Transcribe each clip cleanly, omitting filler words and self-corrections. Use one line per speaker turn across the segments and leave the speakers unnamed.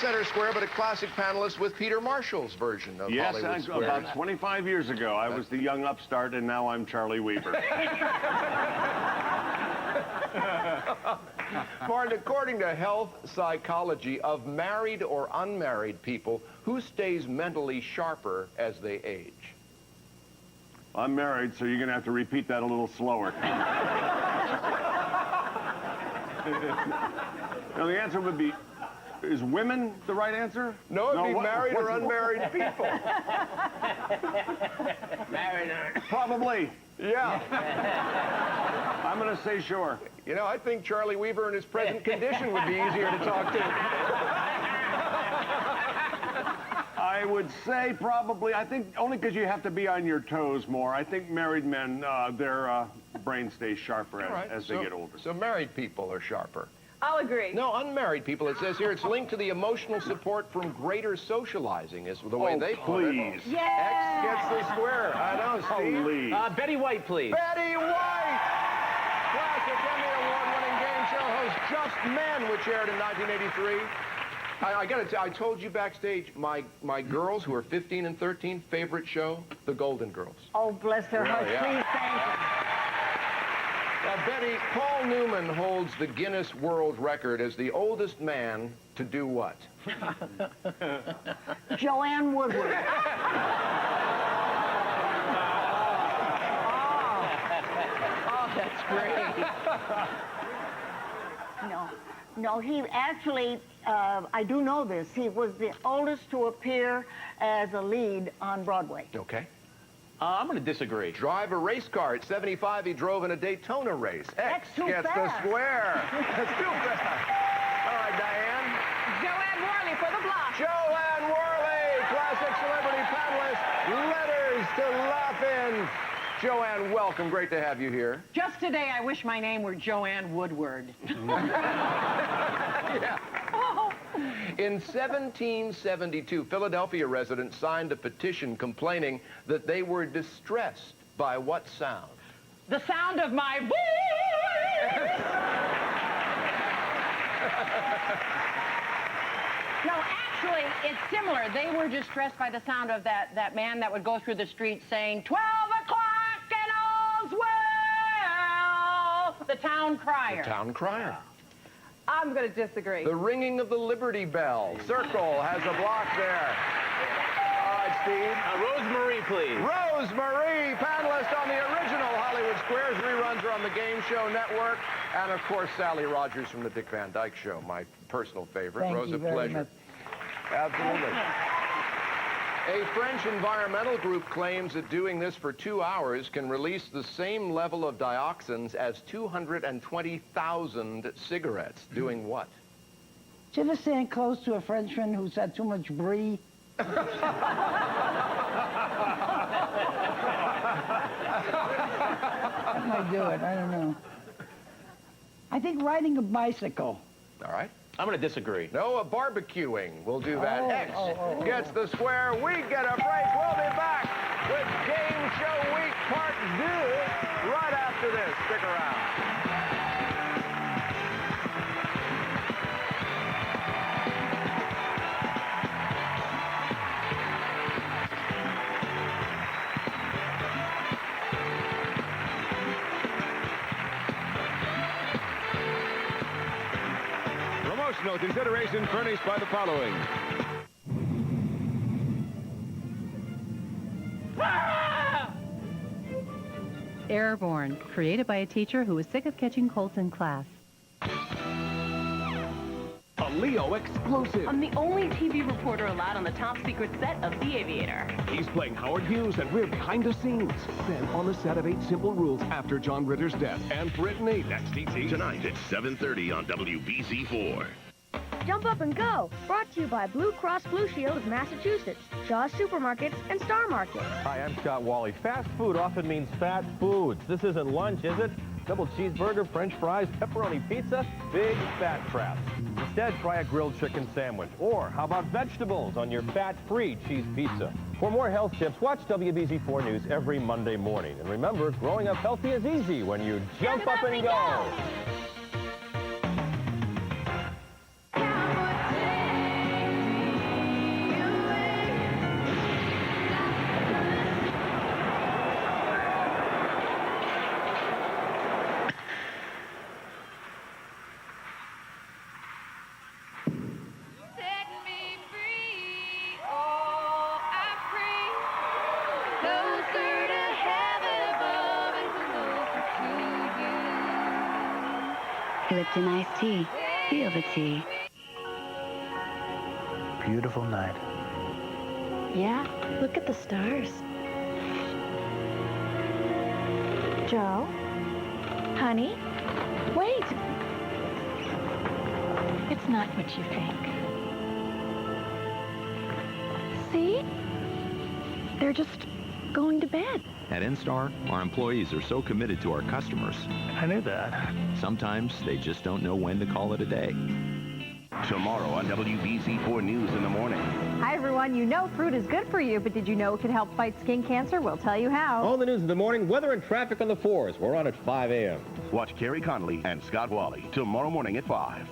center square, but a classic panelist with Peter Marshall's version of Hollywood Square.
Yes, about 25 years ago, I was the young upstart, and now I'm Charlie Weaver.
Martin, according to health psychology of married or unmarried people, who stays mentally sharper as they age?
I'm married, so you're going to have to repeat that a little slower. Now, the answer would be, is women the right answer?
No, it'd be married or unmarried people.
Married or...
Probably. Yeah.
I'm going to say sure.
You know, I think Charlie Weaver in his present condition would be easier to talk to.
I would say probably, I think only because you have to be on your toes more. I think married men, their brain stays sharper as they get older.
So married people are sharper.
I'll agree.
No, unmarried people, it says here, it's linked to the emotional support from greater socializing, is the way they put it.
Yeah.
X gets the square. I know, Steve.
Holy.
Betty White, please.
Betty White! Classic Emmy Award-winning game show host Just Men, which aired in 1983. I got to tell you, I told you backstage, my girls, who are 15 and 13, favorite show, The Golden Girls.
Oh, bless her heart.
Yeah.
Please, thank you.
Now, Betty, Paul Newman holds the Guinness World Record as the oldest man to do what?
Joanne Woodward. Oh, that's great. No, he actually, I do know this, he was the oldest to appear as a lead on Broadway.
Okay.
I'm going to disagree.
Drive a race car. At 75, he drove in a Daytona race. X
too
gets
fast.
the square. That's too fast. All right, Diane.
Joanne Worley for the block.
Joanne Worley, classic celebrity panelist. Letters to laugh in. Joanne, welcome. Great to have you here.
Just today, I wish my name were Joanne Woodward.
Yeah. In 1772, Philadelphia residents signed a petition complaining that they were distressed by what sound?
The sound of my voice! No, actually, it's similar. They were distressed by the sound of that man that would go through the street saying, 12 o'clock and all's well! The town crier.
The town crier.
I'm going to disagree.
The ringing of the Liberty Bell. Circle has a block there. All right, Steve.
Rosemarie, please.
Rosemarie, panelist on the original Hollywood Squares. Reruns are on the Game Show Network. And, of course, Sally Rogers from the Dick Van Dyke Show, my personal favorite.
Thank
Rose,
you
a
very
pleasure.
much.
Absolutely. A French environmental group claims that doing this for 2 hours can release the same level of dioxins as 220,000 cigarettes. Doing what?
Did you ever stand close to a Frenchman who's had too much brie?
I
might do it, I don't know. I think riding a bicycle.
All right.
I'm going to disagree.
No, barbecuing. We'll do that.
Oh,
X
oh.
gets the square. We get a break. We'll be back with Game Show Week Part 2 right after this. Stick around. Promotional consideration furnished by the following.
Airborne, created by a teacher who was sick of catching colds in class.
A Leo exclusive.
I'm the only TV reporter allowed on the top secret set of The Aviator.
He's playing Howard Hughes, and we're behind the scenes. Then on the set of 8 Simple Rules after John Ritter's death. And Brittany. That's TT.
Tonight at 7:30 on WBZ4.
Jump Up and Go, brought to you by Blue Cross Blue Shield of Massachusetts, Shaw's Supermarkets, and Star Market.
Hi, I'm Scott Wally. Fast food often means fat foods. This isn't lunch, is it? Double cheeseburger, french fries, pepperoni pizza, big fat traps. Instead, try a grilled chicken sandwich. Or how about vegetables on your fat-free cheese pizza? For more health tips, watch WBZ4 News every Monday morning. And remember, growing up healthy is easy when you jump up and go.
Lipton iced tea. Feel the tea.
Beautiful night.
Yeah, look at the stars. Joe? Honey? Wait! It's not what you think. See? They're just going to bed.
At N-Star, our employees are so committed to our customers.
I knew that.
Sometimes they just don't know when to call it a day.
Tomorrow on WBC4 News in the morning.
Hi, everyone. You know fruit is good for you, but did you know it can help fight skin cancer? We'll tell you how.
All the news in the morning, weather and traffic on the 4s. We're on at 5 a.m.
Watch Kerry Connolly and Scott Wally tomorrow morning at 5.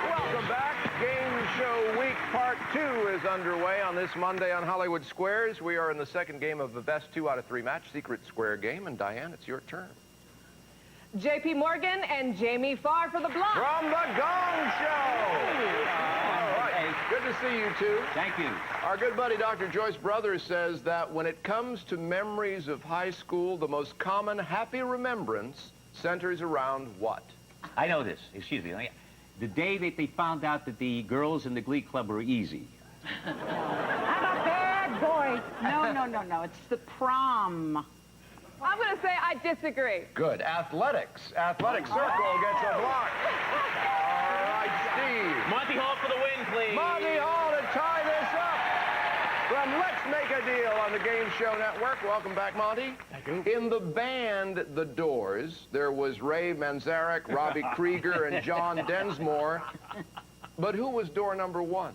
Welcome back. Game Show Week Part 2 is underway on this Monday on Hollywood Squares. We are in the second game of the best 2 out of 3 match, Secret Square game. And Diane, it's your turn.
Jaye P. Morgan and Jamie Farr for the block.
From the Gong Show. All right. Good to see you two.
Thank you.
Our good buddy Dr. Joyce Brothers says that when it comes to memories of high school, the most common happy remembrance centers around what?
I know this. Excuse me. The day that they found out that the girls in the Glee Club were easy.
I'm a bad boy. No. It's the prom.
I'm going to say I disagree.
Good. Athletics. Athletic Circle gets a block. All right, Steve.
Monty Hall for the win, please.
Monty Hall to tie this up. From Let's Make a Deal on the Game Show Network. Welcome back, Monty.
Thank you.
In the band The Doors, there was Ray Manzarek, Robbie Krieger, and John Densmore. But who was door number 1?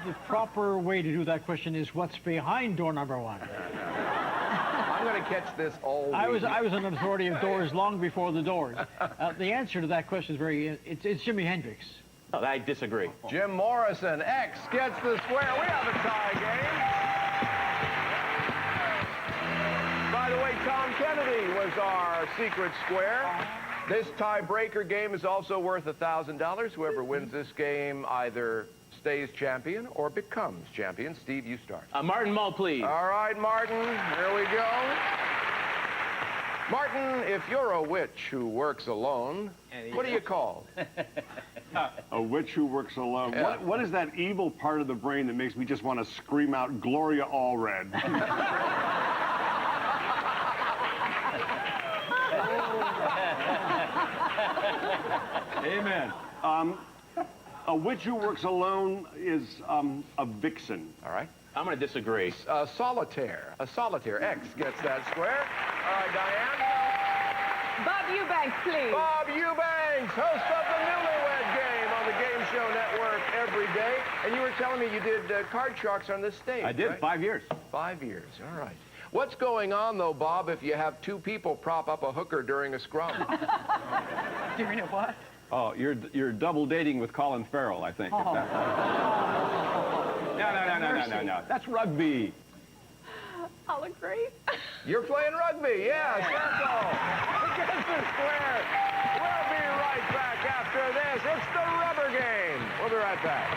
The proper way to do that question is what's behind door number 1.
I'm going to catch this all week.
I was an authority of doors long before the Doors. The answer to that question is it's Jimi Hendrix.
Oh, I disagree.
Jim Morrison, X gets the square. We have a tie game. By the way, Tom Kennedy was our secret square. This tiebreaker game is also worth $1,000. Whoever wins this game either stays champion or becomes champion. Steve, you start.
Martin Mull, please.
All right, Martin, here we go. Martin, if you're a witch who works alone, what are you called?
A witch who works alone.
Yeah.
What is that evil part of the brain that makes me just want to scream out Gloria Allred? Amen. A witch who works alone is a vixen.
All right.
I'm going to disagree.
Solitaire. A solitaire. X gets that square. All right, Diane.
Bob Eubanks, please.
Bob Eubanks, host of the Newlywed Game on the Game Show Network every day. And you were telling me you did card sharks on this stage,
I did,
right?
5 years.
5 years, all right. What's going on, though, Bob, if you have 2 people prop up a hooker during a scrum?
During a what?
Oh, you're double dating with Colin Farrell, I think.
Oh.
No. That's rugby.
I'll agree.
You're playing rugby, yeah, circle. Against the square. We'll be right back after this. It's the rubber game. We'll be right back.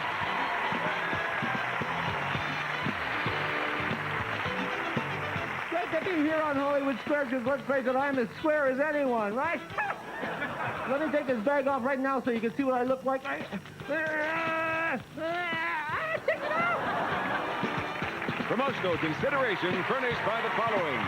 Great to be here on Hollywood Square, because let's face it, I'm as square as anyone, right? Let me take this bag off right now so you can see what I look like. Check it out!
Promotional consideration furnished by the following.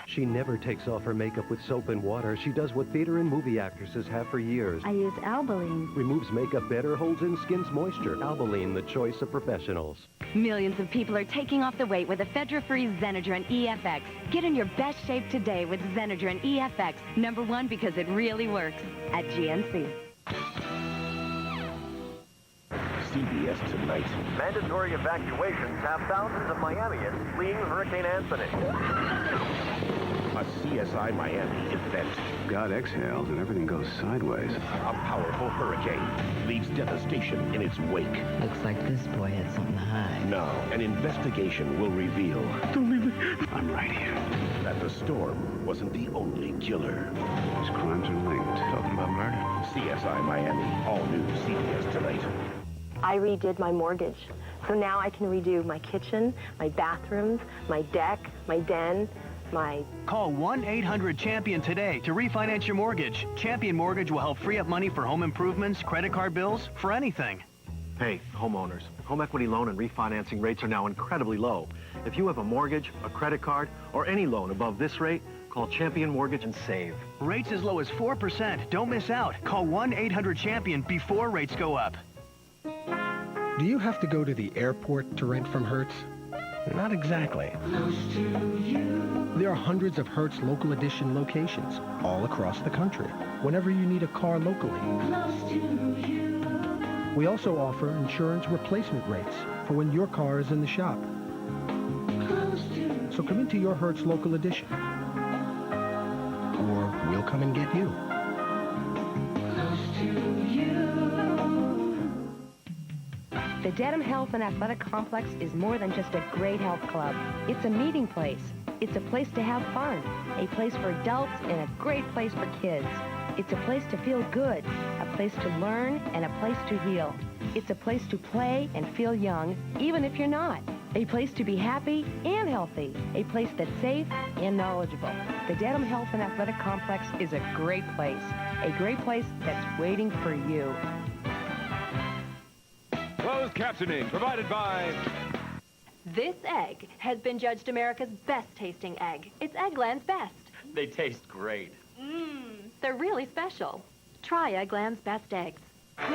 She never takes off her makeup with soap and water. She does what theater and movie actresses have for years.
I use Albaline.
Removes makeup better, holds in skin's moisture. Albaline, the choice of professionals.
Millions of people are taking off the weight with ephedra-free Xenadrin EFX. Get in your best shape today with Xenadrin EFX. Number 1 because it really works. At GNC.
CBS Tonight.
Mandatory evacuations have thousands of Miamians fleeing Hurricane Anthony.
A CSI Miami event.
God exhales and everything goes sideways.
A powerful hurricane leaves devastation in its wake.
Looks like this boy had something to hide.
Now, an investigation will reveal...
Don't leave me. I'm right here.
...that the storm wasn't the only killer.
These crimes are linked.
Talking about murder. CSI Miami. All new CBS Tonight.
I redid my mortgage.
So now I can redo my kitchen, my bathrooms, my deck, my den, my...
Call 1-800-CHAMPION today to refinance your mortgage. Champion Mortgage will help free up money for home improvements, credit card bills, for anything.
Hey, homeowners, home equity loan and refinancing rates are now incredibly low. If you have a mortgage, a credit card, or any loan above this rate, call Champion Mortgage and save.
Rates as low as 4%. Don't miss out. Call 1-800-CHAMPION before rates go up.
Do you have to go to the airport to rent from Hertz? Not exactly. There are hundreds of Hertz local edition locations all across the country, whenever you need a car locally. We also offer insurance replacement rates for when your car is in the shop. So come into your Hertz local edition, or we'll come and get you.
The Dedham Health and Athletic Complex is more than just a great health club. It's a meeting place. It's a place to have fun, a place for adults, and a great place for kids. It's a place to feel good, a place to learn, and a place to heal. It's a place to play and feel young, even if you're not. A place to be happy and healthy. A place that's safe and knowledgeable. The Dedham Health and Athletic Complex is a great place that's waiting for you.
Closed captioning provided by...
This egg has been judged America's best tasting egg. It's Eggland's best.
They taste great.
They're really special. Try Eggland's best eggs.
All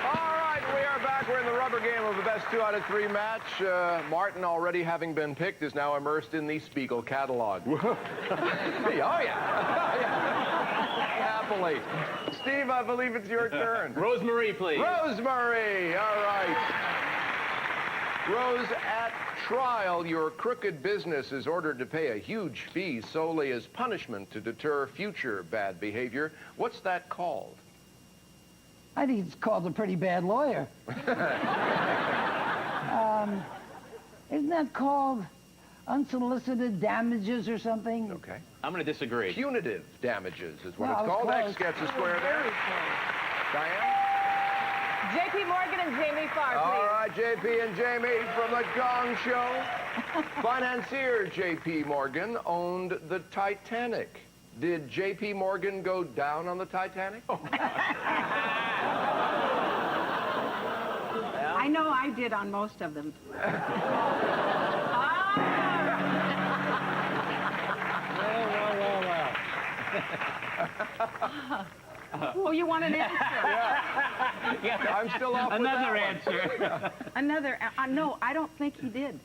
right, we are back. We're in the rubber game of the best 2 out of 3 match. Martin, already having been picked, is now immersed in the Spiegel catalog. Oh, yeah. Happily. Steve, I believe it's your turn.
Rosemary, please.
Rosemary, all right. Rose, at trial, your crooked business is ordered to pay a huge fee solely as punishment to deter future bad behavior. What's that called?
I think it's called a pretty bad lawyer. Isn't that called unsolicited damages or something?
Okay.
I'm going to disagree.
Punitive damages is what
No,
it's called.
close.
X gets a square there. Diane?
JP Morgan and Jamie Farr, please.
All right, JP and Jamie from the Gong Show. Financier JP Morgan owned the Titanic. Did JP Morgan go down on the Titanic?
I know I did on most of them. Oh, you want an answer?
Yeah. I'm still off with
Another
that
answer.
Another, no, I don't think he did.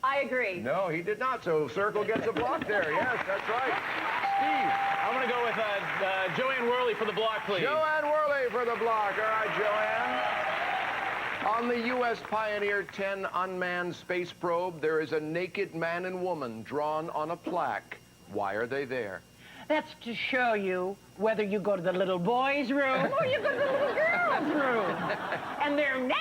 I agree.
No, he did not. So Circle gets a block there. Yes, that's right. Steve.
I'm going to go with Joanne Worley for the block, please.
Joanne Worley for the block. All right, Joanne. On the U.S. Pioneer 10 unmanned space probe, there is a naked man and woman drawn on a plaque. Why are they there?
That's to show you whether you go to the little boy's room or you go to the little girl's room. And they're naked!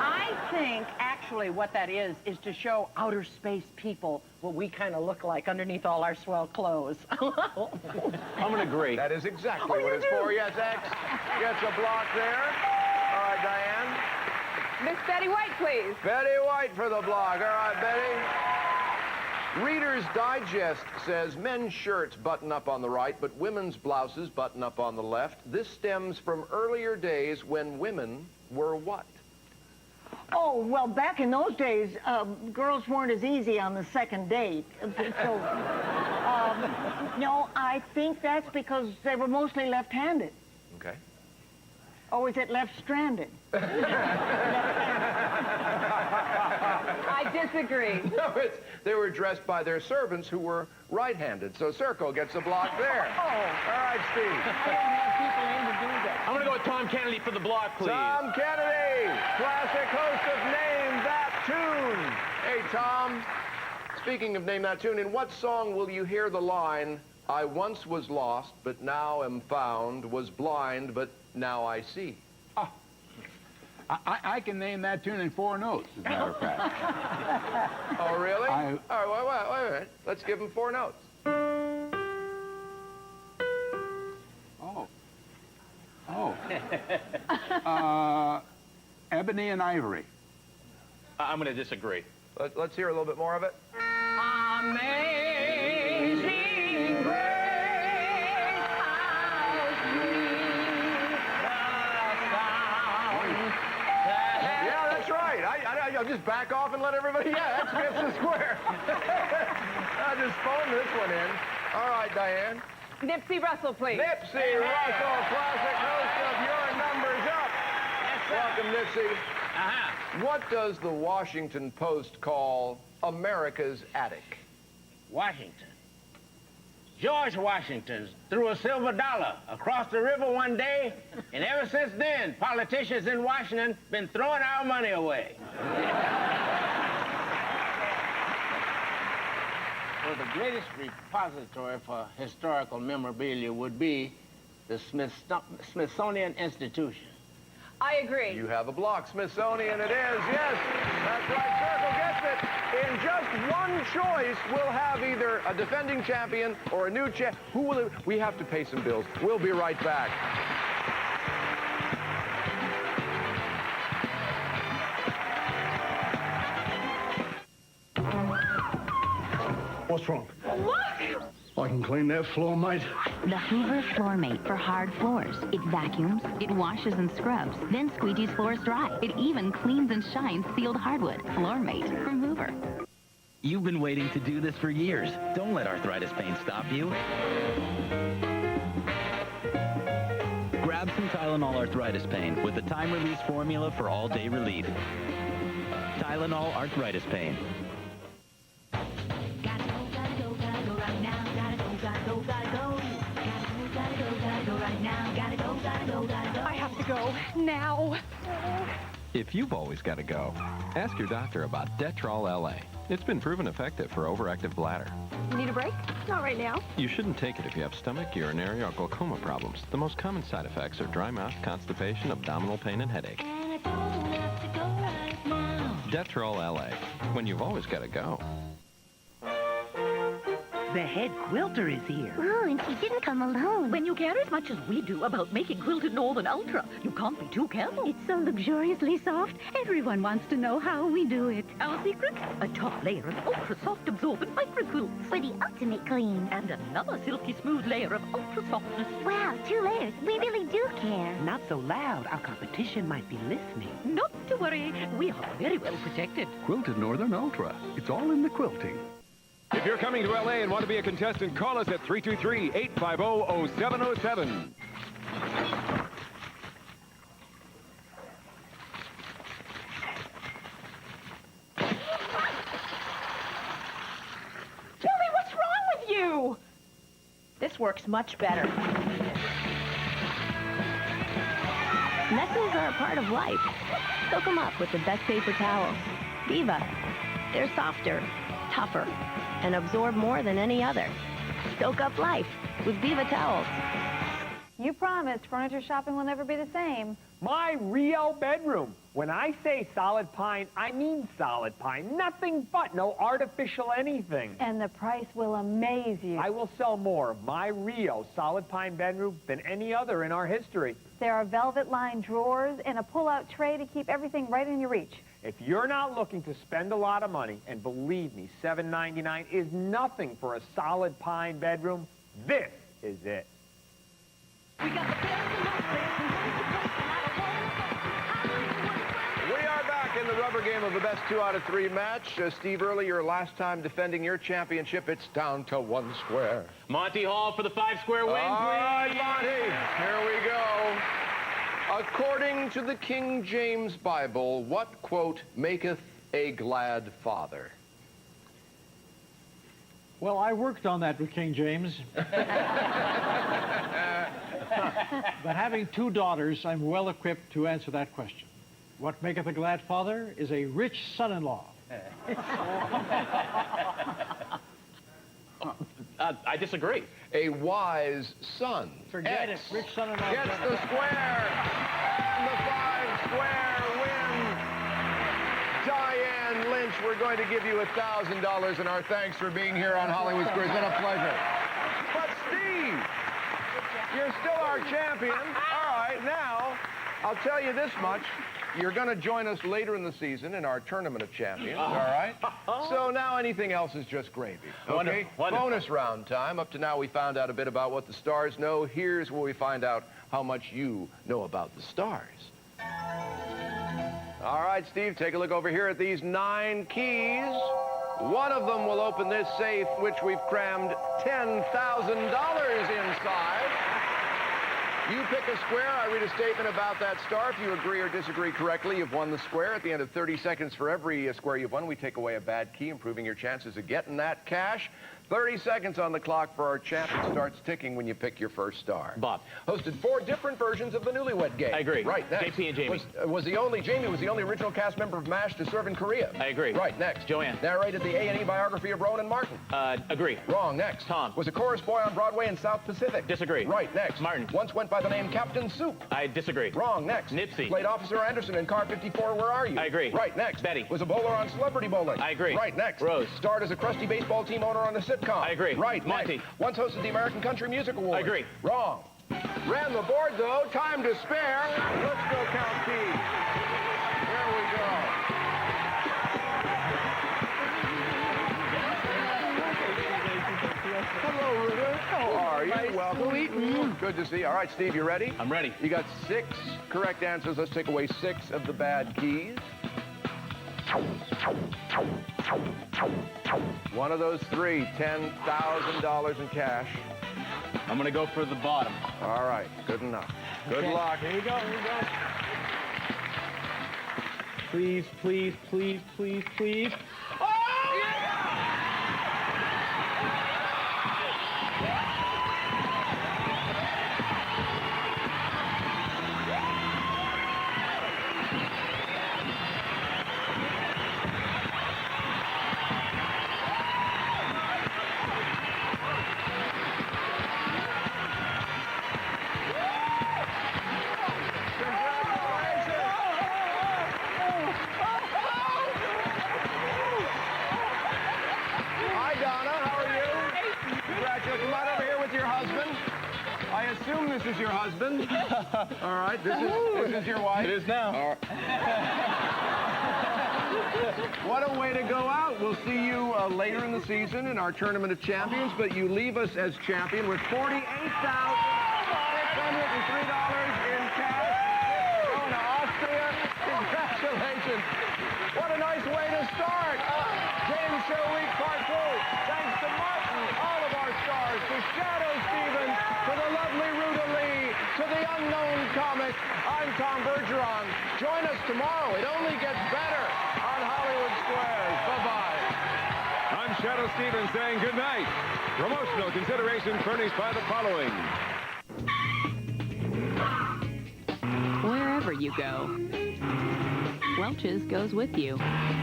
I think, actually, what that is to show outer space people what we kind of look like underneath all our swell clothes.
I'm going to agree.
That is exactly what it's for. Yes, X gets a block there. All right, Diane.
Miss Betty White, please.
Betty White for the block. All right, Betty. Reader's Digest says men's shirts button up on the right, but women's blouses button up on the left. This stems from earlier days when women were what?
Oh, well, back in those days, girls weren't as easy on the second date. So, no, I think that's because they were mostly left-handed.
Okay.
Or is it left-stranded?
I disagree.
No, they were dressed by their servants who were right-handed. So Circle gets a block there.
Oh.
All right, Steve.
I don't have people in to do that.
I'm going to go with Tom Kennedy for the block, please.
Tom Kennedy, classic host of Name That Tune. Hey, Tom, speaking of Name That Tune, in what song will you hear the line, I once was lost, but now am found, was blind, but now I see?
I can name that tune in 4 notes, as a matter of fact.
Oh, really? All right, wait. Let's give him 4 notes.
Ebony and Ivory.
I'm going to disagree.
Let's hear a little bit more of it.
Amazing grace, how sweet the sound.
Yeah, that's right. I'll just back off and let everybody. Yeah, that's gets the square. I just phoned this one in. All right, Diane.
Nipsey Russell, please.
Nipsey Russell, classic host of Your Numbers Up. Welcome, Nipsey. What does the Washington Post call America's attic?
Washington. George Washington threw a silver dollar across the river one day, and ever since then, politicians in Washington been throwing our money away. Well, the greatest repository for historical memorabilia would be the Smithsonian Institution.
I agree.
You have a block. Smithsonian it is. Yes, that's right. Circle gets it. In just one choice, we'll have either a defending champion or a new champ. Who will it? We have to pay some bills. We'll be right back.
What's wrong?
Look!
I can clean that floor, mate.
The Hoover Floor Mate for hard floors. It vacuums, it washes and scrubs, then squeegees floors dry. It even cleans and shines sealed hardwood. Floor Mate from Hoover.
You've been waiting to do this for years. Don't let arthritis pain stop you. Grab some Tylenol arthritis pain with the time-release formula for all-day relief. Tylenol arthritis pain.
I have to go now.
If you've always got to go, ask your doctor about Detrol LA. It's been proven effective for overactive bladder.
You need a break? Not right now.
You shouldn't take it if you have stomach, urinary, or glaucoma problems. The most common side effects are dry mouth, constipation, abdominal pain, and headache. Detrol LA, when you've always got to go.
The head quilter is here.
Oh, and she didn't come alone.
When you care as much as we do about making Quilted Northern Ultra, you can't be too careful.
It's so luxuriously soft.
Everyone wants to know how we do it. Our secret? A top layer of ultra-soft absorbent microquilts.
For the ultimate clean.
And another silky smooth layer of ultra-softness.
Wow, 2 layers. We really do care.
Not so loud. Our competition might be listening. Not to worry. We are very well protected.
Quilted Northern Ultra. It's all in the quilting.
If you're coming to L.A. and want to be a contestant, call us at 323-850-0707.
Billy, what's wrong with you? This works much better.
Messes are a part of life. Soak them up with the best paper towels. Viva. They're softer, tougher, and absorb more than any other. Soak up life with Viva towels.
You promised furniture shopping will never be the same.
My Rio bedroom. When I say solid pine, I mean solid pine. Nothing but, no artificial anything.
And the price will amaze you.
I will sell more of my Rio solid pine bedroom than any other in our history.
There are velvet-lined drawers and a pull-out tray to keep everything right in your reach.
If you're not looking to spend a lot of money, and believe me, $7.99 is nothing for a solid pine bedroom, this is it.
We are back in the rubber game of the best 2 out of 3 match. Steve Early, your last time defending your championship. It's down to 1 square.
Monty Hall for the 5-square win,
All right,
please.
Monty. Here we go. According to the King James Bible, what, quote, maketh a glad father?
Well, I worked on that with King James. But having 2 daughters, I'm well equipped to answer that question. What maketh a glad father is a rich son-in-law.
I disagree.
A wise son.
Forget it. Rich son-in-law.
Gets the square. And the 5-square wins. Diane Lynch, we're going to give you $1,000 and our thanks for being here on Hollywood Squares. It's been a pleasure. But Steve, you're still our champion. All right, now I'll tell you this much. You're going to join us later in the season in our Tournament of Champions, all right? So now anything else is just gravy, okay?
Wonderful.
Bonus round time. Up to now, we found out a bit about what the stars know. Here's where we find out how much you know about the stars. All right, Steve, take a look over here at these 9 keys. One of them will open this safe, which we've crammed $10,000 inside. You pick a square, I read a statement about that star. If you agree or disagree correctly, you've won the square. At the end of 30 seconds for every square you've won, we take away a bad key, improving your chances of getting that cash. 30 seconds on the clock for our champ. It starts ticking when you pick your first star.
Bob.
Hosted 4 different versions of the Newlywed Game.
I agree.
Right, next.
JP and Jamie.
Jamie was the only original cast member of MASH to serve in Korea.
I agree.
Right, next.
Joanne.
Narrated the A&E biography of Rowan and Martin.
Agree.
Wrong, next.
Tom.
Was a chorus boy on Broadway in South Pacific.
Disagree.
Right, next.
Martin.
Once went by the name Captain Soup.
I disagree.
Wrong, next.
Nipsey.
Played Officer Anderson in Car 54, Where Are You?
I agree.
Right, next.
Betty.
Was a bowler on Celebrity Bowling.
I agree.
Right, next.
Rose.
Starred as a crusty baseball team owner on a sitcom.
I agree.
Right,
Monty.
next. Once hosted the American Country Music Awards.
I agree.
Wrong. Ran the board, though. Time to spare. Let's go count keys. There we go. Hello, Ruta. How are you? Welcome. Good to see you. All right, Steve, you ready?
I'm ready.
You got 6 correct answers. Let's take away 6 of the bad keys. One of those 3, $10,000 in cash.
I'm going to go for the bottom.
All right, good enough. Good luck.
Here you go, here you go. Please, please, please, please, please.
This is your husband. All right, this is your wife.
It is now.
All right. What a way to go out. We'll see you later in the season in our Tournament of Champions, but you leave us as champion with $48,603 in cash. Going to Austria. Congratulations. What a nice way to start. Game Show Week Part 2. Thanks to Martin, all of our stars, to Shadow Stevens, to the lovely Ruta Lee, to the unknown comic. I'm Tom Bergeron. Join us tomorrow. It only gets better on Hollywood Squares. Bye-bye.
I'm Shadow Stevens saying good night. Promotional consideration furnished by the following.
Wherever you go, Welch's goes with you.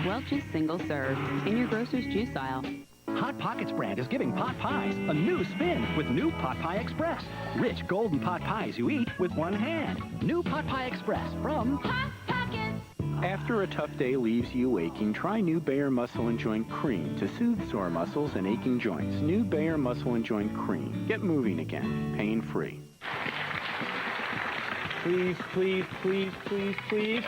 Welch's single serve in your grocer's juice aisle.
Hot Pockets brand is giving pot pies a new spin with new Pot Pie Express. Rich golden pot pies you eat with one hand. New Pot Pie Express from Hot Pockets.
After a tough day leaves you aching, try new Bayer Muscle and Joint Cream to soothe sore muscles and aching joints. New Bayer Muscle and Joint Cream. Get moving again, pain-free.
Please, please, please, please, please.